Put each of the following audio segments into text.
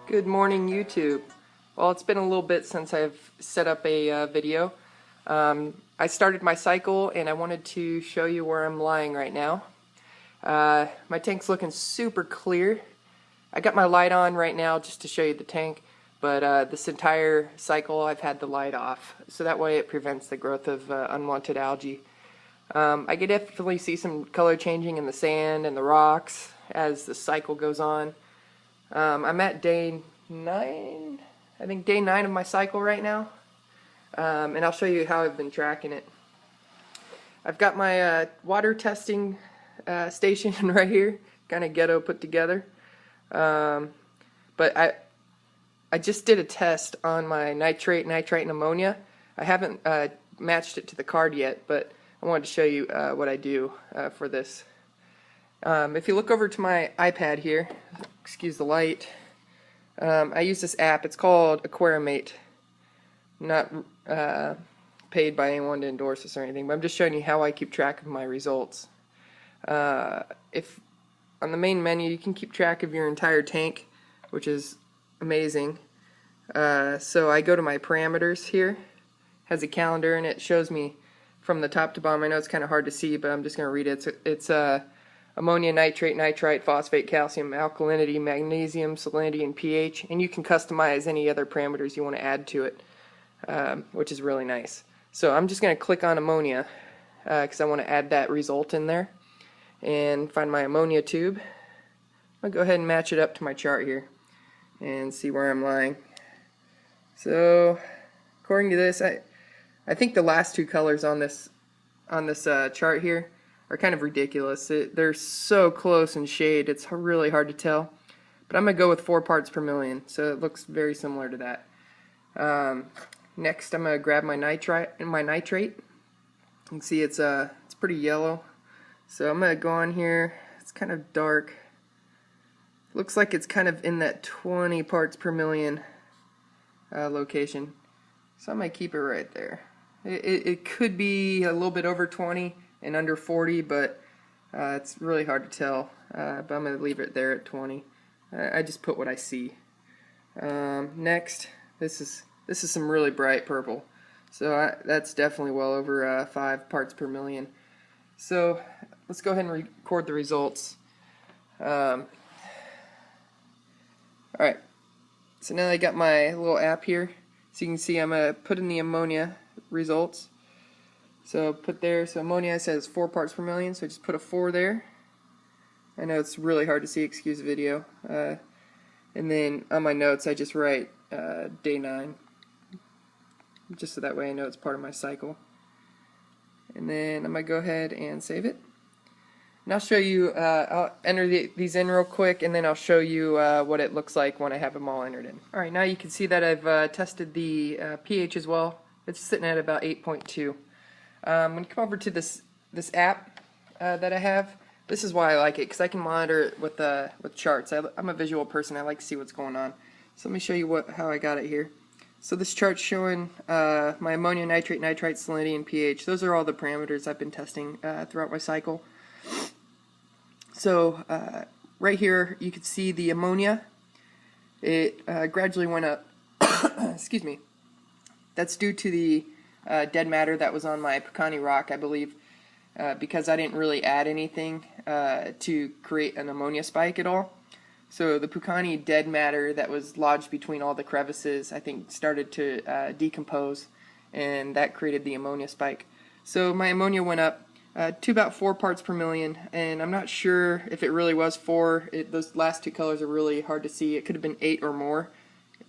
Good morning, YouTube. Well, it's been a little bit since I've set up a video. I started my cycle and I wanted to show you where I'm lying right now. My tank's looking super clear. I got my light on right now just to show you the tank, but this entire cycle I've had the light off, so that way it prevents the growth of unwanted algae. I can definitely see some color changing in the sand and the rocks as the cycle goes on. I'm at day 9, I think day 9 of my cycle right now, and I'll show you how I've been tracking it. I've got my water testing station right here, kind of ghetto put together, but I just did a test on my nitrate, and ammonia. I haven't matched it to the card yet, but I wanted to show you what I do for this. If you look over to my iPad here, excuse the light, I use this app. It's called Aquarimate. I'm not paid by anyone to endorse this or anything, but I'm just showing you how I keep track of my results. If on the main menu, you can keep track of your entire tank, which is amazing. So I go to my parameters here. It has a calendar and it shows me from the top to bottom. I know it's kind of hard to see, but I'm just going to read it. It's ammonia, nitrate, nitrite, phosphate, calcium, alkalinity, magnesium, salinity, and pH. And you can customize any other parameters you want to add to it, which is really nice. So I'm just going to click on ammonia because I want to add that result in there and find my ammonia tube. I'll go ahead and match it up to my chart here and see where I'm lying. So according to this, I think the last two colors on this chart here are kind of ridiculous. They're so close in shade, it's really hard to tell. But I'm going to go with 4 parts per million, so it looks very similar to that. Next, I'm going to grab my nitrate. You can see it's pretty yellow. So I'm going to go on here. It's kind of dark. Looks like it's kind of in that 20 parts per million location. So I'm going to keep it right there. It could be a little bit over 20 and under 40, but it's really hard to tell. But I'm going to leave it there at 20. I just put what I see. Next, this is some really bright purple. So that's definitely well over 5 parts per million. So let's go ahead and record the results. Alright, so now I got my little app here. So you can see I'm going to put in the ammonia results. So put there, so ammonia says 4 parts per million, so just put a 4 there. I know it's really hard to see, excuse the video. And then on my notes I just write day 9, just so that way I know it's part of my cycle. And then I'm going to go ahead and save it. And I'll show you, I'll enter these in real quick, and then I'll show you what it looks like when I have them all entered in. Alright, now you can see that I've tested the pH as well. It's sitting at about 8.2. When you come over to this app that I have, this is why I like it, because I can monitor it with charts. I'm a visual person. I like to see what's going on. So let me show you how I got it here. So this chart's showing my ammonia, nitrate, nitrite, salinity, and pH. Those are all the parameters I've been testing throughout my cycle. So right here you can see the ammonia. It gradually went up. Excuse me. That's due to the dead matter that was on my Pucani rock, I believe, because I didn't really add anything to create an ammonia spike at all. So the Pucani dead matter that was lodged between all the crevices, I think, started to decompose, and that created the ammonia spike. So my ammonia went up to about 4 parts per million, and I'm not sure if it really was 4. Those last two colors are really hard to see. It could have been 8 or more.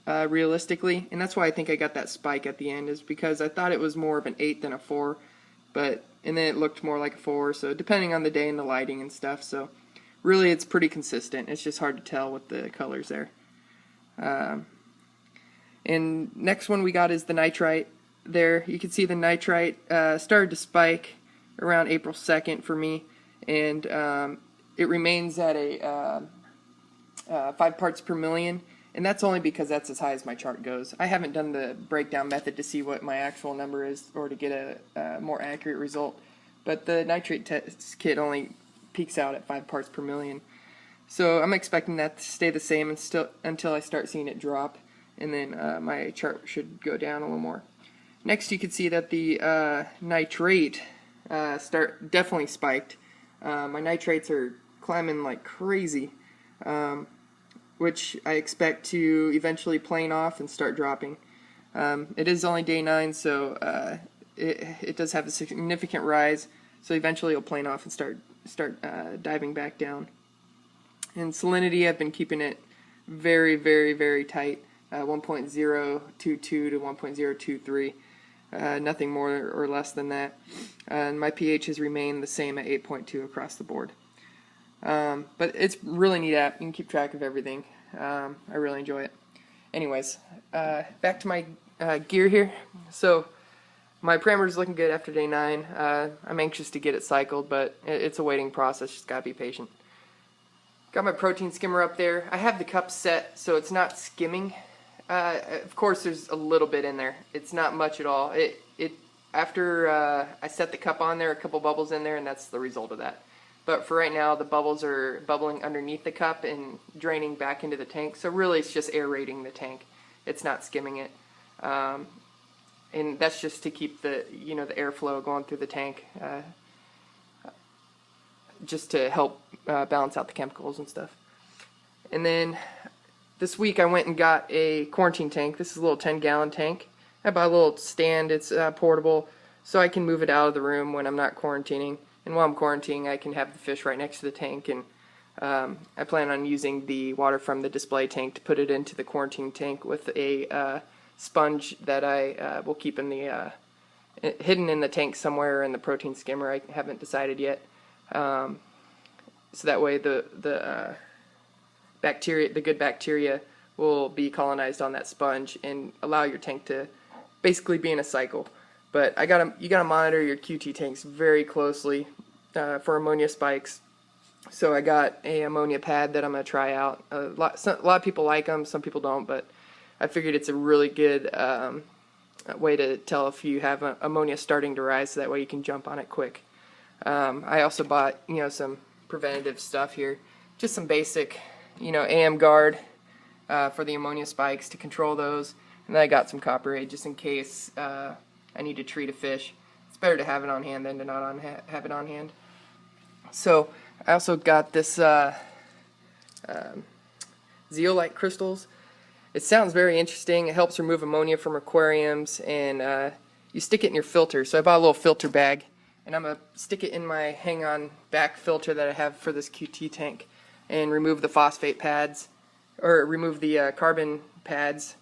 Realistically, and that's why I think I got that spike at the end, is because I thought it was more of an 8 than a 4, and then it looked more like a 4, so depending on the day and the lighting and stuff. So really it's pretty consistent. It's just hard to tell with the colors there. And next one we got is the nitrite. There you can see the nitrite started to spike around April 2nd for me, and it remains at a 5 parts per million. And that's only because that's as high as my chart goes. I haven't done the breakdown method to see what my actual number is or to get a more accurate result. But the nitrate test kit only peaks out at 5 parts per million. So I'm expecting that to stay the same until I start seeing it drop, and then my chart should go down a little more. Next, you can see that the nitrate definitely spiked. My nitrates are climbing like crazy, which I expect to eventually plane off and start dropping. It is only day 9, so it does have a significant rise. So eventually it'll plane off and start diving back down. And salinity, I've been keeping it very, very, very tight, 1.022 to 1.023, nothing more or less than that. And my pH has remained the same at 8.2 across the board. But it's really neat app. You can keep track of everything. I really enjoy it. Anyways, back to my gear here. So my parameter is looking good after day 9. I'm anxious to get it cycled, but it's a waiting process. Just gotta be patient. Got my protein skimmer up there. I have the cup set so it's not skimming. Of course, there's a little bit in there. It's not much at all. After I set the cup on there, a couple bubbles in there, and that's the result of that. But for right now, the bubbles are bubbling underneath the cup and draining back into the tank. So really, it's just aerating the tank. It's not skimming it, and that's just to keep the the airflow going through the tank. Just to help balance out the chemicals and stuff. And then this week I went and got a quarantine tank. This is a little 10-gallon tank. I bought a little stand. It's portable, so I can move it out of the room when I'm not quarantining. And while I'm quarantining, I can have the fish right next to the tank. And I plan on using the water from the display tank to put it into the quarantine tank with a sponge that I will keep in the hidden in the tank somewhere in the protein skimmer. I haven't decided yet. So that way the bacteria, the good bacteria, will be colonized on that sponge and allow your tank to basically be in a cycle. But you gotta monitor your QT tanks very closely for ammonia spikes. So I got a ammonia pad that I'm gonna try out. A lot of people like them, some people don't, but I figured it's a really good way to tell if you have ammonia starting to rise, so that way you can jump on it quick. I also bought, some preventative stuff here, just some basic, AM guard for the ammonia spikes to control those, and then I got some copper aid just in case I need to treat a fish. It's better to have it on hand than to not have it on hand. So I also got this zeolite crystals. It sounds very interesting. It helps remove ammonia from aquariums, and you stick it in your filter. So I bought a little filter bag, and I'm going to stick it in my hang-on back filter that I have for this QT tank and remove the phosphate pads, or remove the carbon pads,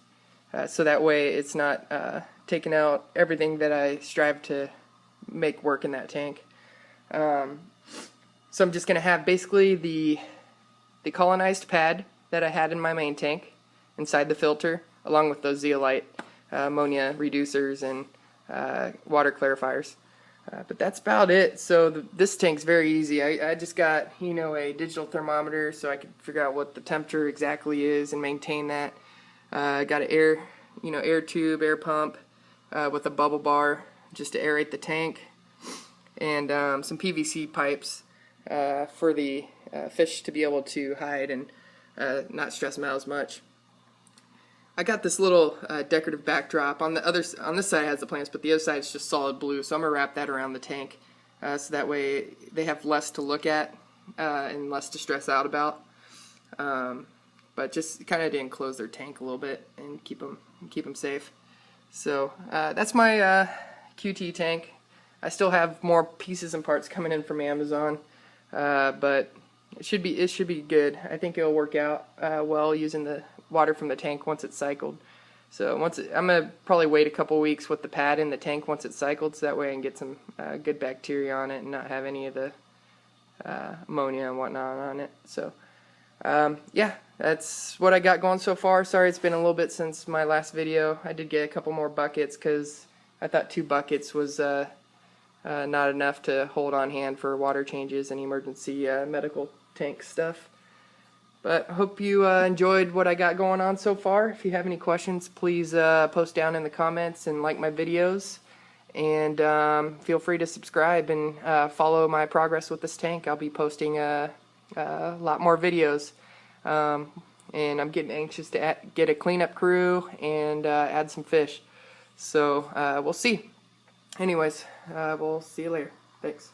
so that way it's not taking out everything that I strive to make work in that tank. So I'm just going to have basically the colonized pad that I had in my main tank inside the filter, along with those zeolite ammonia reducers and water clarifiers. But that's about it. So this tank's very easy. I just got a digital thermometer so I could figure out what the temperature exactly is and maintain that. I got an air tube, air pump with a bubble bar just to aerate the tank, and some PVC pipes for the fish to be able to hide and not stress them out as much. I got this little decorative backdrop. On this side it has the plants, but the other side is just solid blue, so I'm going to wrap that around the tank so that way they have less to look at and less to stress out about. But just kind of to enclose their tank a little bit and keep them safe. So that's my QT tank. I still have more pieces and parts coming in from Amazon, but it should be good. I think it'll work out well using the water from the tank once it's cycled. So I'm gonna probably wait a couple weeks with the pad in the tank once it's cycled, so that way I can get some good bacteria on it and not have any of the ammonia and whatnot on it. So yeah, that's what I got going so far. Sorry it's been a little bit since my last video. I did get a couple more buckets because I thought 2 buckets was not enough to hold on hand for water changes and emergency medical tank stuff. But I hope you enjoyed what I got going on so far. If you have any questions, please post down in the comments and like my videos. And feel free to subscribe and follow my progress with this tank. I'll be posting a lot more videos. And I'm getting anxious to get a cleanup crew and add some fish. So we'll see. Anyways, we'll see you later. Thanks.